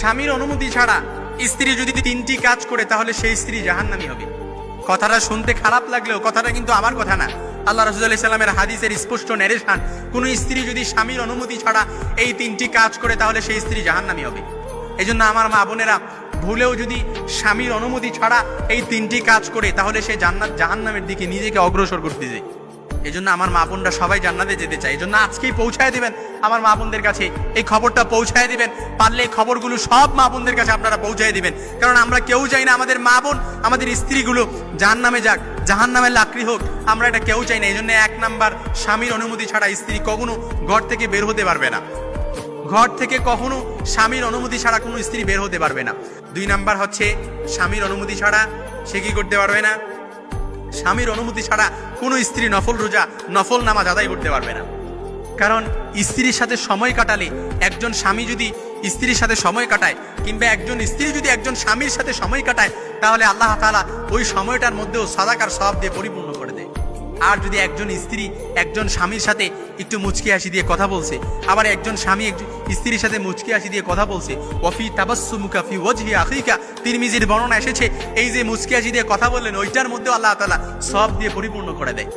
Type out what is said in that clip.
স্বামীর অনুমতি ছাড়া স্ত্রী যদি 3টি কাজ করে তাহলে সেই স্ত্রী জাহান্নামী হবে। কথাটা শুনতে খারাপ লাগলেও কথাটা কিন্তু আমার কথা না, আল্লাহ রাসূলুল্লাহ সাল্লাল্লাহু আলাইহি ওয়াসাল্লামের হাদিসের স্পষ্ট নেরেশন। কোন স্ত্রী যদি স্বামীর অনুমতি ছাড়া এই 3টি কাজ করে তাহলে সেই স্ত্রী জাহান্নামী হবে। এই জন্য আমার মা বোনেরা ভুলেও যদি স্বামীর অনুমতি ছাড়া এই 3টি কাজ করে তাহলে সে জাহান্নামের দিকে নিজেকে অগ্রসর করতে যায়। এই জন্য আমার মা বোনরা সবাই জান্নাতে যেতে চায়। এই জন্য আজকেই পৌঁছায় দিবেন আমার মা বোনদের কাছে, এই খবরটা পৌঁছায় দিবেন। পারলে এই খবরগুলো সব মা বোনদের কাছে আপনারা পৌঁছায় দিবেন, কারণ আমরা কেউ চাই না আমাদের মা বোন, আমাদের স্ত্রীগুলো জাহান্নামে যাক, জাহান্নামের লাকড়ি হোক, আমরা এটা কেউ চাই না। এই জন্য 1 নাম্বার, স্বামীর অনুমতি ছাড়া স্ত্রী কখনো ঘর থেকে বের হতে পারবে না। ঘর থেকে কখনো স্বামীর অনুমতি ছাড়া কোনো স্ত্রী বের হতে পারবে না। 2 নাম্বার হচ্ছে, স্বামীর অনুমতি ছাড়া সে কি করতে পারবে না? স্বামীর অনুমতি ছাড়া কোনো স্ত্রী নফল রোজা, নফল নামাজ আদায় করতে পারবে না। কারণ স্ত্রীর সাথে সময় কাটালে, একজন স্বামী যদি স্ত্রীর সাথে সময় কাটায়, কিংবা একজন স্ত্রী যদি একজন স্বামীর সাথে সময় কাটায়, তাহলে আল্লাহ তাআলা ওই সময়টার মধ্যেও সাদাকার সওয়াব দিয়ে পরিপূর্ণ করে দেয়। আর যদি একজন স্ত্রী একজন স্বামীর সাথে একটু মুচকি হাসি দিয়ে কথা বলছে, আবার একজন স্বামী একজন স্ত্রীর সাথে মুচকি হাসি দিয়ে কথা বলছে, ওয়াফি তাবাসসুমুকা ফি ওয়াজহি আখিকা, তিরমিজির বর্ণনা এসেছে, এই যে মুচকি হাসি দিয়ে কথা বললেন ওইটার মধ্যে আল্লাহ তাআলা সওয়াব দিয়ে পরিপূর্ণ করে দেয়।